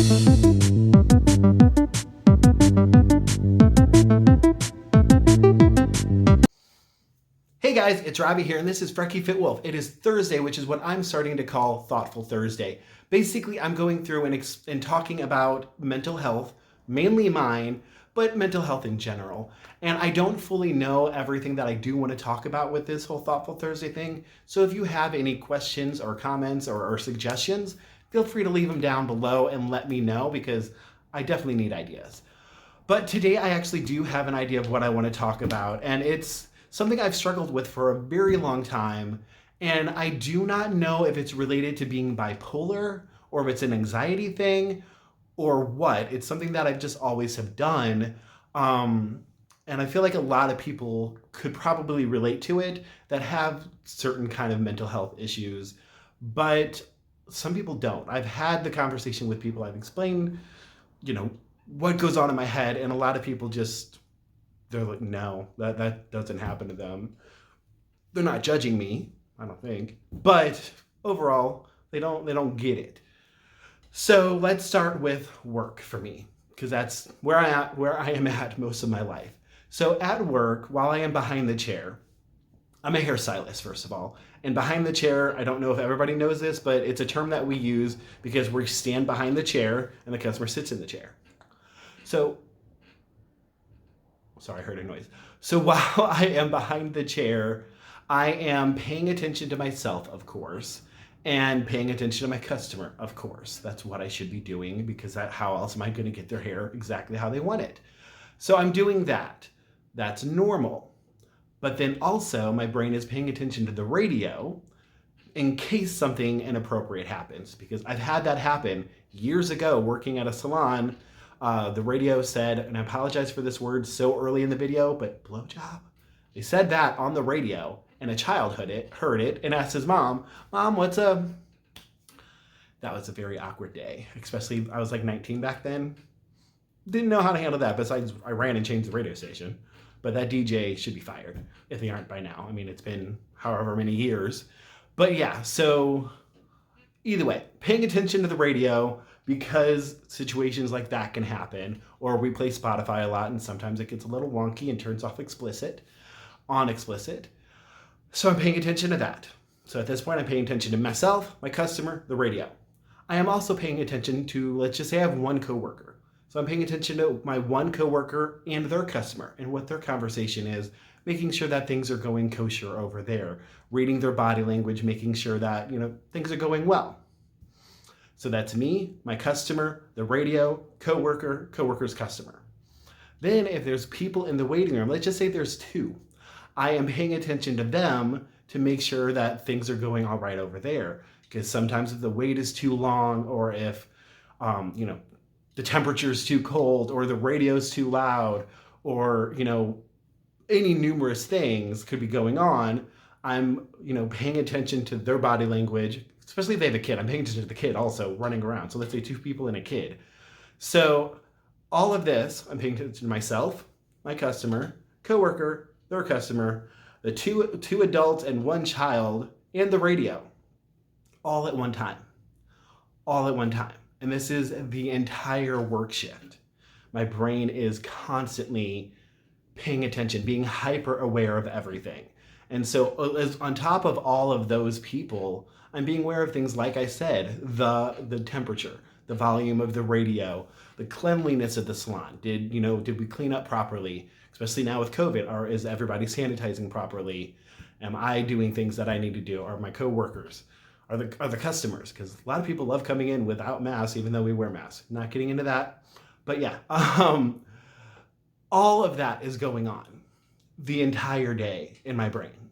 Hey guys, it's Robbie here, and this is Frecky Fit Wolf. It is Thursday, which is what I'm starting to call Thoughtful Thursday. Basically, I'm going through and talking about mental health, mainly mine, but mental health in general. And I don't fully know everything that I do want to talk about with this whole Thoughtful Thursday thing. So if you have any questions or comments or suggestions, feel free to leave them down below and let me know, because I definitely need ideas. But today I actually do have an idea of what I want to talk about, and it's something I've struggled with for a very long time, and I do not know if it's related to being bipolar or if it's an anxiety thing or what. It's something that I've just always have done, and I feel like a lot of people could probably relate to it that have certain kind of mental health issues, but some people don't. I've had the conversation with people, I've explained, what goes on in my head, and a lot of people just, they're like, no, that doesn't happen to them. They're not judging me, I don't think, but overall, they don't get it. So let's start with work for me, because that's where I am at most of my life. So at work, while I am behind the chair, I'm a hairstylist, first of all. And behind the chair, I don't know if everybody knows this, but it's a term that we use because we stand behind the chair and the customer sits in the chair. So, sorry, I heard a noise. So while I am behind the chair, I am paying attention to myself, of course, and paying attention to my customer, of course. That's what I should be doing, because how else am I going to get their hair exactly how they want it? So I'm doing that. That's normal. But then also my brain is paying attention to the radio in case something inappropriate happens, because I've had that happen years ago working at a salon. The radio said, and I apologize for this word so early in the video, but blowjob. They said that on the radio, and a child heard it and asked his mom, what's a... That was a very awkward day, especially I was like 19 back then. Didn't know how to handle that, besides I ran and changed the radio station. But that DJ should be fired, if they aren't by now. I mean, it's been however many years. But yeah, so either way, paying attention to the radio, because situations like that can happen. Or we play Spotify a lot, and sometimes it gets a little wonky and turns off on explicit. So I'm paying attention to that. So at this point, I'm paying attention to myself, my customer, the radio. I am also paying attention to, let's just say I have one coworker. So I'm paying attention to my one coworker and their customer and what their conversation is, making sure that things are going kosher over there, reading their body language, making sure that, things are going well. So that's me, my customer, the radio, coworker, coworker's customer. Then if there's people in the waiting room, let's just say there's two, I am paying attention to them to make sure that things are going all right over there. Because sometimes if the wait is too long, or if, the temperature is too cold, or the radio is too loud, or, any numerous things could be going on, I'm, paying attention to their body language, especially if they have a kid. I'm paying attention to the kid also running around. So let's say two people and a kid. So all of this, I'm paying attention to myself, my customer, coworker, their customer, the two adults and one child, and the radio, all at one time. All at one time. And this is the entire work shift. My brain is constantly paying attention, being hyper aware of everything. And so on top of all of those people, I'm being aware of things, like I said, the temperature, the volume of the radio, the cleanliness of the salon. Did we clean up properly? Especially now with COVID, or is everybody sanitizing properly? Am I doing things that I need to do? Are my coworkers? Are the customers? Because a lot of people love coming in without masks, even though we wear masks. Not getting into that, but yeah, all of that is going on the entire day in my brain,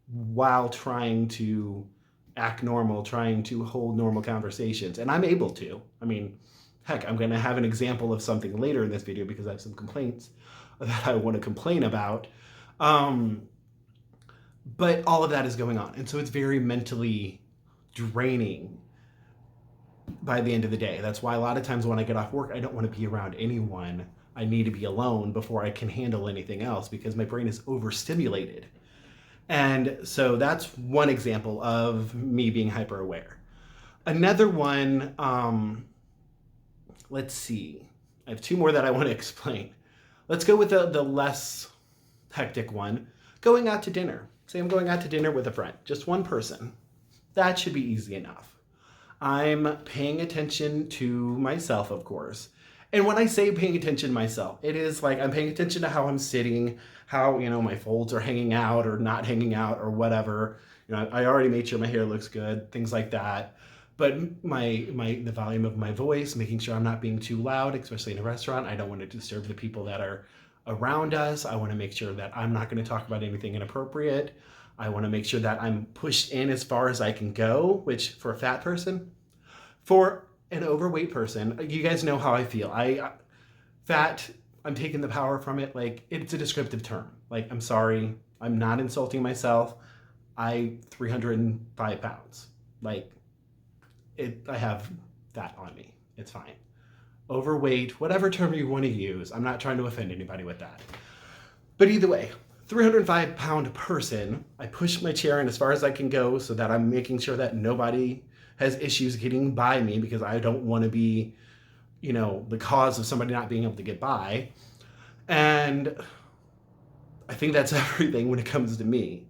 while trying to act normal, trying to hold normal conversations. And I'm able to. I mean, heck, I'm going to have an example of something later in this video, because I have some complaints that I want to complain about. But all of that is going on. And so it's very mentally draining by the end of the day. That's why a lot of times when I get off work, I don't want to be around anyone. I need to be alone before I can handle anything else, because my brain is overstimulated. And so that's one example of me being hyper aware. Another one let's see. I have two more that I want to explain. Let's go with the less hectic one. Going out to dinner. Say I'm going out to dinner with a friend, just one person. That should be easy enough. I'm paying attention to myself, of course. And when I say paying attention to myself, it is like I'm paying attention to how I'm sitting, how, my folds are hanging out or not hanging out or whatever. I already made sure my hair looks good, things like that. But the volume of my voice, making sure I'm not being too loud, especially in a restaurant. I don't want to disturb the people that are around us. I want to make sure that I'm not going to talk about anything inappropriate. I want to make sure that I'm pushed in as far as I can go, which for a fat person, for an overweight person, you guys know how I feel. Fat, I'm taking the power from it. Like, it's a descriptive term. Like, I'm sorry, I'm not insulting myself. 305 pounds. Like, I have that on me. It's fine. Overweight, whatever term you want to use. I'm not trying to offend anybody with that. But either way, 305-pound person, I push my chair in as far as I can go so that I'm making sure that nobody has issues getting by me, because I don't want to be, the cause of somebody not being able to get by. And I think that's everything when it comes to me.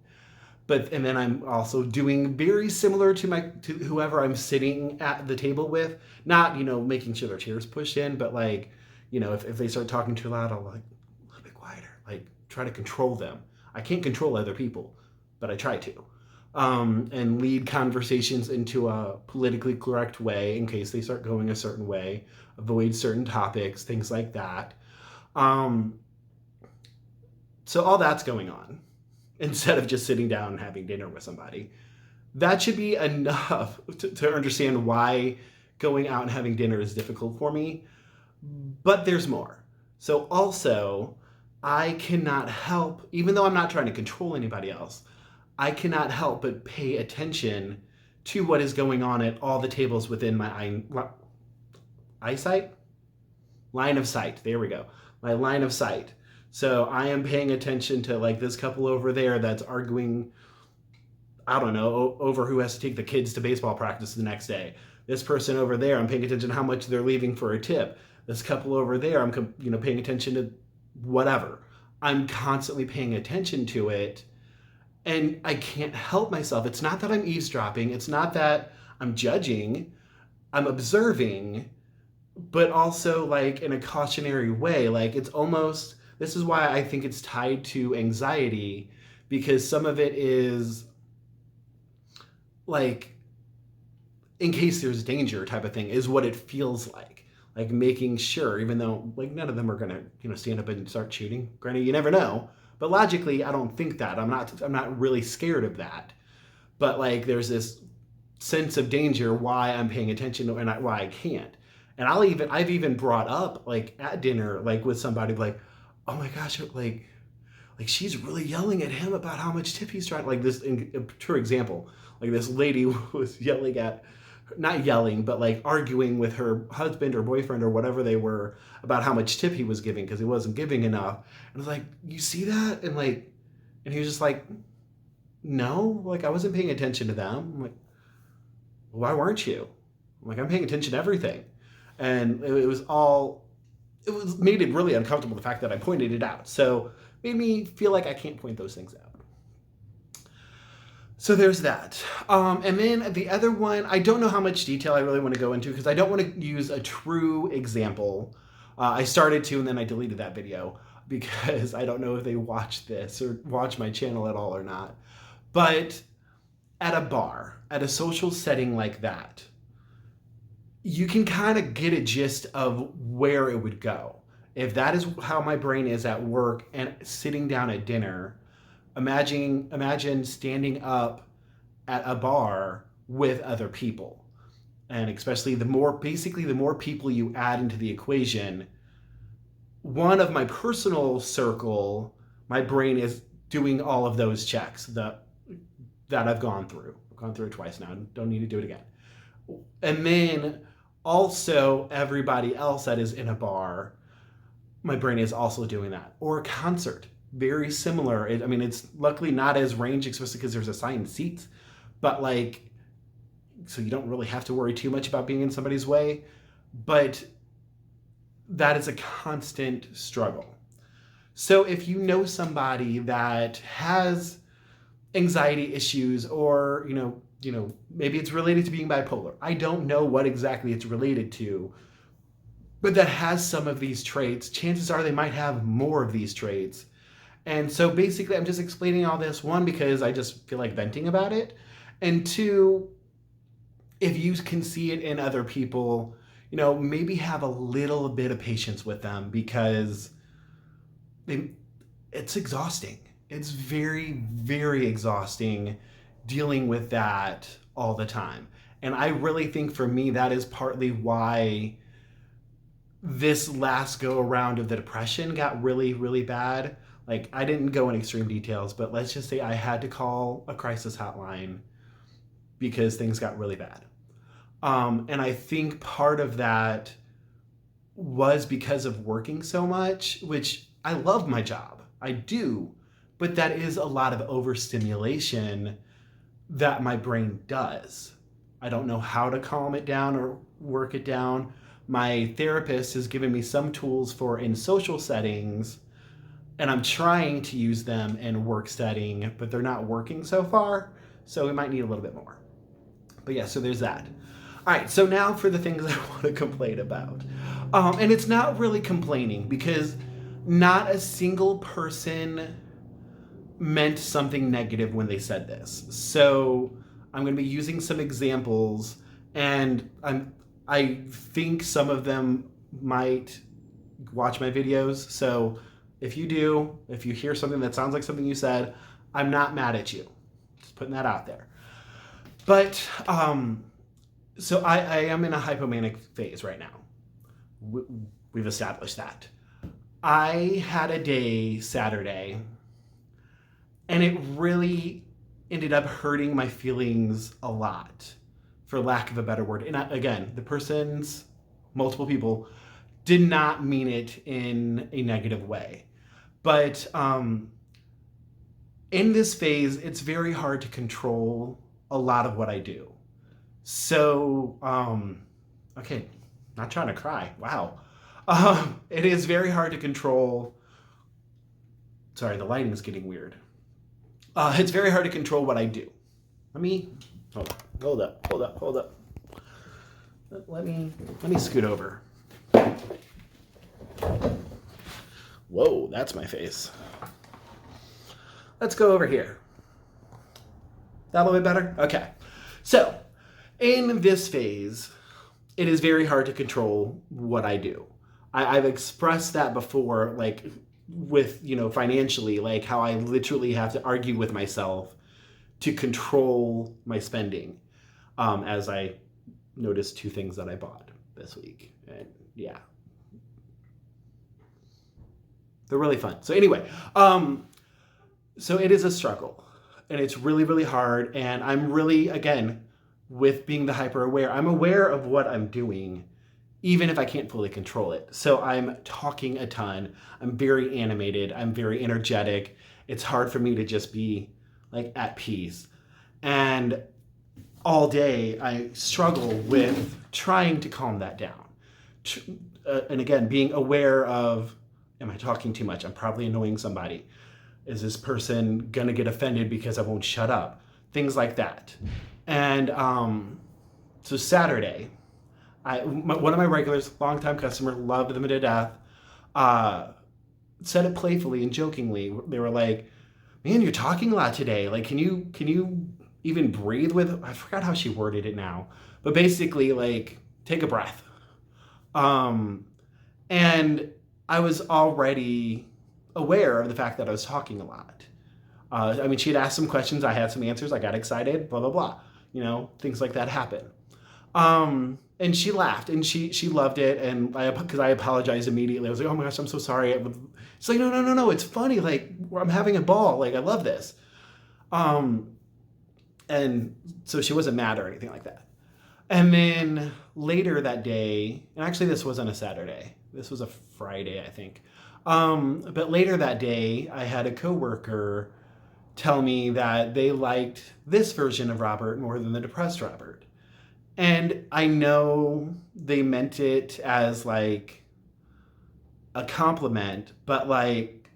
And then I'm also doing very similar to whoever I'm sitting at the table with, not, making sure their chair's pushed in, but like, if they start talking too loud, I'll like, a little bit quieter, like try to control them. I can't control other people, but I try to. And lead conversations into a politically correct way in case they start going a certain way, avoid certain topics, things like that. So all that's going on instead of just sitting down and having dinner with somebody. That should be enough to understand why going out and having dinner is difficult for me. But there's more. So also, I cannot help, even though I'm not trying to control anybody else, I cannot help but pay attention to what is going on at all the tables within my eyesight? Line of sight. There we go. My line of sight. So I am paying attention to like this couple over there that's arguing, I don't know, over who has to take the kids to baseball practice the next day. This person over there, I'm paying attention to how much they're leaving for a tip. This couple over there, I'm paying attention to whatever. I'm constantly paying attention to it. And I can't help myself. It's not that I'm eavesdropping. It's not that I'm judging. I'm observing, but also like in a cautionary way. Like it's almost, this is why I think it's tied to anxiety, because some of it is like, in case there's danger type of thing, is what it feels like. Like making sure, even though like none of them are gonna, stand up and start shooting. Granted, you never know. But logically, I don't think that. I'm not really scared of that. But like there's this sense of danger why I'm paying attention and why I can't. And I've even brought up like at dinner, like with somebody like, oh my gosh, like she's really yelling at him about how much tip he's trying. Like this, for example, like this lady was yelling at, not yelling, but like arguing with her husband or boyfriend or whatever they were about how much tip he was giving because he wasn't giving enough. And I was like, you see that? And he was just like, no, like I wasn't paying attention to them. I'm like, why weren't you? I'm like, I'm paying attention to everything. And it made it really uncomfortable, the fact that I pointed it out. So made me feel like I can't point those things out. So there's that. And then the other one, I don't know how much detail I really want to go into because I don't want to use a true example. I started to, and then I deleted that video because I don't know if they watch this or watch my channel at all or not. But at a bar, at a social setting like that, you can kind of get a gist of where it would go. If that is how my brain is at work and sitting down at dinner, imagine standing up at a bar with other people. And especially the more people you add into the equation, one of my personal circle, my brain is doing all of those checks that I've gone through. I've gone through it twice now. Don't need to do it again. And then also everybody else that is in a bar, my brain is also doing that. Or a concert. Very similar. It's luckily not as range, especially because there's assigned seats, but so you don't really have to worry too much about being in somebody's way. But that is a constant struggle. So if you know somebody that has anxiety issues, or maybe it's related to being bipolar, I don't know what exactly it's related to, but that has some of these traits, chances are they might have more of these traits. And so basically I'm just explaining all this, one, because I just feel like venting about it, and two, if you can see it in other people, maybe have a little bit of patience with them, because it's exhausting. It's very, very exhausting dealing with that all the time. And I really think for me, that is partly why this last go around of the depression got really, really bad. Like, I didn't go in extreme details, but let's just say I had to call a crisis hotline because things got really bad. And I think part of that was because of working so much, which I love my job. I do. But that is a lot of overstimulation that my brain does. I don't know how to calm it down or work it down. My therapist has given me some tools for in social settings, and I'm trying to use them in work setting, but they're not working so far. So we might need a little bit more. But yeah, so there's that. All right, so now for the things I want to complain about. And it's not really complaining, because not a single person meant something negative when they said this. So I'm going to be using some examples, and I think some of them might watch my videos. So if you do, if you hear something that sounds like something you said, I'm not mad at you. Just putting that out there. But so I am in a hypomanic phase right now. We've established that. I had a day Saturday, and it really ended up hurting my feelings a lot, for lack of a better word. And again, the person's, multiple people, did not mean it in a negative way. But in this phase, it's very hard to control a lot of what I do. So, okay, not trying to cry. Wow. It is very hard to control. Sorry, the lighting is getting weird. It's very hard to control what I do. Hold up. Let me scoot over. Whoa, that's my face. Let's go over here. That a little bit better? Okay. So, in this phase, it is very hard to control what I do. I've expressed that before, like with, financially, like how I literally have to argue with myself to control my spending, as I noticed 2 things that I bought this week. And yeah, they're really fun. So anyway, so it is a struggle, and it's really, really hard. And I'm really, again, with being the hyper aware, I'm aware of what I'm doing, even if I can't fully control it. So I'm talking a ton. I'm very animated. I'm very energetic. It's hard for me to just be like at peace. And all day I struggle with trying to calm that down. And again, being aware of, am I talking too much? I'm probably annoying somebody. Is this person gonna get offended because I won't shut up? Things like that. And so Saturday, one of my regulars, longtime customer, loved them to death, said it playfully and jokingly. They were like, "Man, you're talking a lot today. Like, can you even breathe with?" I forgot how she worded it now, but basically, like, take a breath. And I was already aware of the fact that I was talking a lot. She had asked some questions, I had some answers, I got excited, blah, blah, blah. Things like that happen. And she laughed, and she loved it, and because I apologized immediately. I was like, "Oh my gosh, I'm so sorry." It's like, no, it's funny. Like, I'm having a ball. Like, I love this. And so she wasn't mad or anything like that. And then later that day, and actually this wasn't a Saturday. This was a Friday, I think. But later that day, I had a coworker tell me that they liked this version of Robert more than the depressed Robert. And I know they meant it as like a compliment, but like,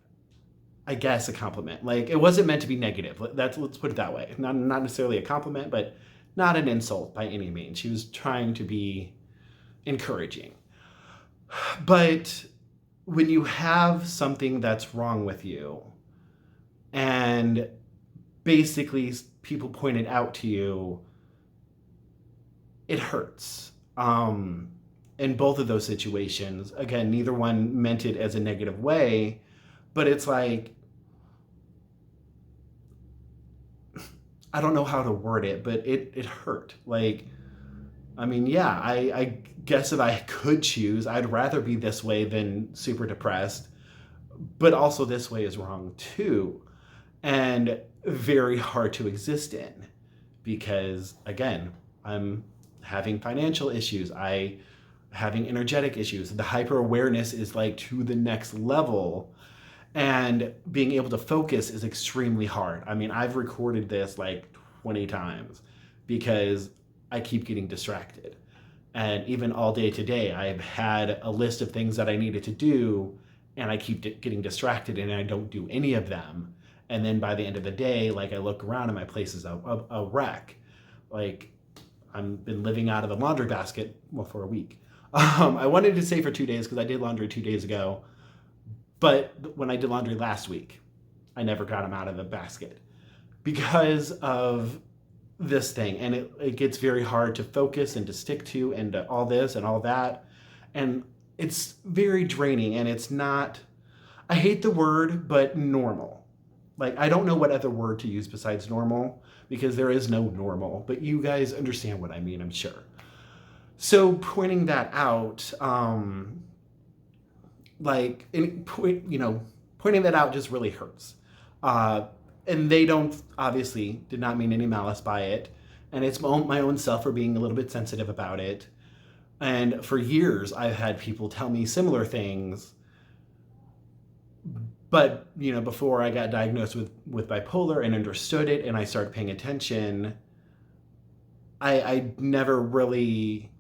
I guess a compliment. Like, it wasn't meant to be negative. Let's put it that way. Not necessarily a compliment, but not an insult by any means. She was trying to be encouraging. But when you have something that's wrong with you, and basically people point it out to you, it hurts. In both of those situations, again, neither one meant it as a negative way, but it's like, I don't know how to word it, but it hurt. Like, I mean, yeah, I guess if I could choose, I'd rather be this way than super depressed, but also this way is wrong too. And very hard to exist in because, again, I'm having financial issues. I having energetic issues. The hyper awareness is like to the next level, and being able to focus is extremely hard. I mean, I've recorded this like 20 times because I keep getting distracted. And even all day today, I've had a list of things that I needed to do, and I keep getting distracted and I don't do any of them. And then by the end of the day, like, I look around and my place is a wreck. Like, I've been living out of the laundry basket, well, for a week. I wanted to say for 2 days because I did laundry 2 days ago. But when I did laundry last week, I never got them out of the basket because of this thing. And it gets very hard to focus and to stick to, and to all this and all that. And it's very draining, and it's not, I hate the word, but normal. Like, I don't know what other word to use besides normal, because there is no normal, but you guys understand what I mean, I'm sure. So pointing that out, pointing that out just really hurts. And they did not mean any malice by it. And it's my own self for being a little bit sensitive about it. And for years, I've had people tell me similar things. But, before I got diagnosed with bipolar and understood it and I started paying attention, it never really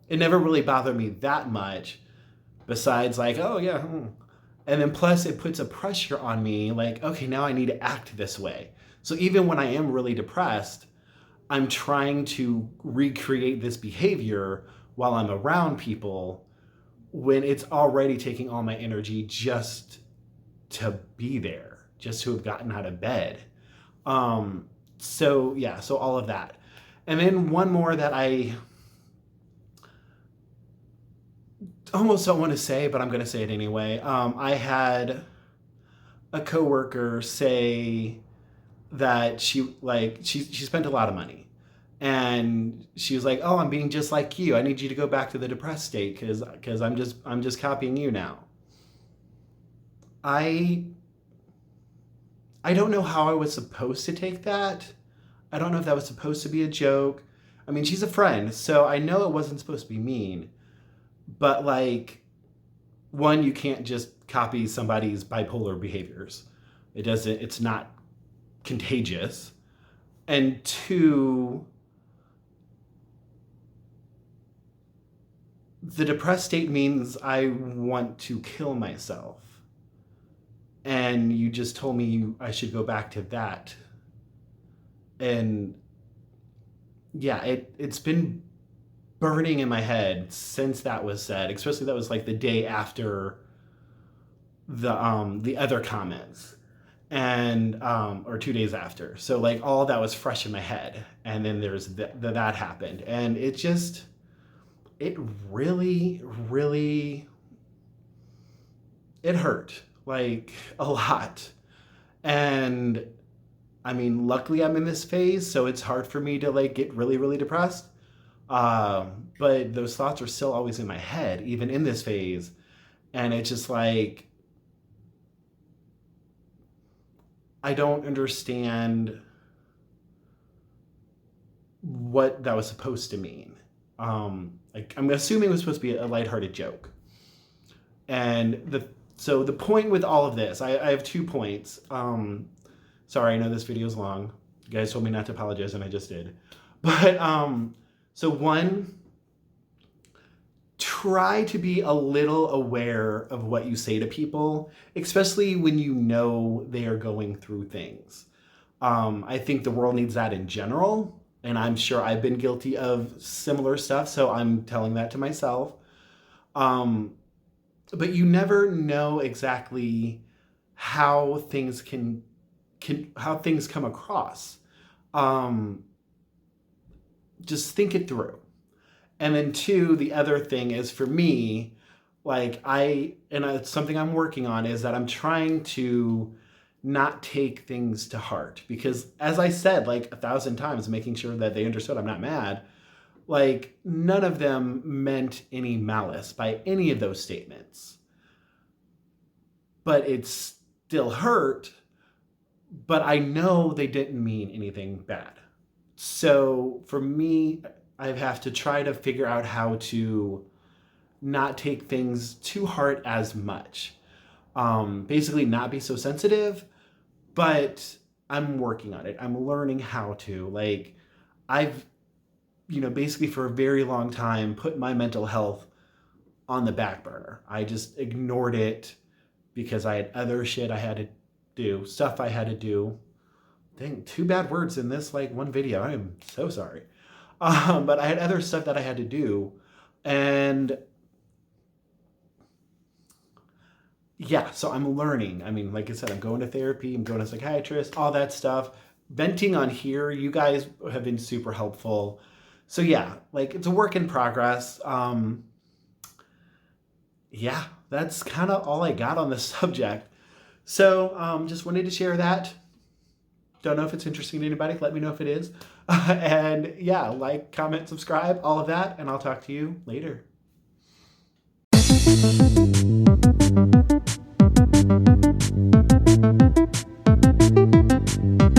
bothered me that much, besides like, oh yeah. And then plus it puts a pressure on me, like, okay, now I need to act this way. So even when I am really depressed, I'm trying to recreate this behavior while I'm around people, when it's already taking all my energy just to be there, just to have gotten out of bed. So all of that. And then one more that I almost don't want to say, but I'm going to say it anyway. I had a coworker say that she spent a lot of money, and she was like, "Oh, I'm being just like you. I need you to go back to the depressed state because I'm just copying you now." I don't know how I was supposed to take that. I don't know if that was supposed to be a joke. I mean, she's a friend, so I know it wasn't supposed to be mean. But like, one, you can't just copy somebody's bipolar behaviors. It's not contagious. And two, the depressed state means I want to kill myself. And you just told me I should go back to that. And yeah, it's been burning in my head since that was said, especially that was like the day after the other comments, and or 2 days after. So like all that was fresh in my head, and then there's that happened, and it really it hurt like a lot. And I mean, luckily I'm in this phase, so it's hard for me to like get really, really depressed. But those thoughts are still always in my head, even in this phase. And it's just like, I don't understand what that was supposed to mean. Like, I'm assuming it was supposed to be a lighthearted joke. And so the point with all of this, I have 2 points. Sorry, I know this video is long. You guys told me not to apologize, and I just did. But, so one, try to be a little aware of what you say to people, especially when you know they are going through things. I think the world needs that in general, and I'm sure I've been guilty of similar stuff, so I'm telling that to myself. But you never know exactly how things how things come across. Um, just think it through. And then two, the other thing is for me, like and it's something I'm working on, is that I'm trying to not take things to heart, because as I said like 1,000 times, making sure that they understood I'm not mad, like none of them meant any malice by any of those statements. But it still hurt, but I know they didn't mean anything bad. So for me, I have to try to figure out how to not take things to heart as much. Basically not be so sensitive, but I'm working on it. I'm learning how to. Like, I've, basically for a very long time put my mental health on the back burner. I just ignored it because I had other shit I had to do, stuff I had to do. Dang, 2 bad words in this like one video. I am so sorry. But I had other stuff that I had to do. And yeah, so I'm learning. I mean, like I said, I'm going to therapy, I'm going to a psychiatrist, all that stuff. Venting on here, you guys have been super helpful. So yeah, like it's a work in progress. Yeah, that's kind of all I got on this subject. So just wanted to share that. Don't know if it's interesting to anybody. Let me know if it is. And yeah, like, comment, subscribe, all of that. And I'll talk to you later.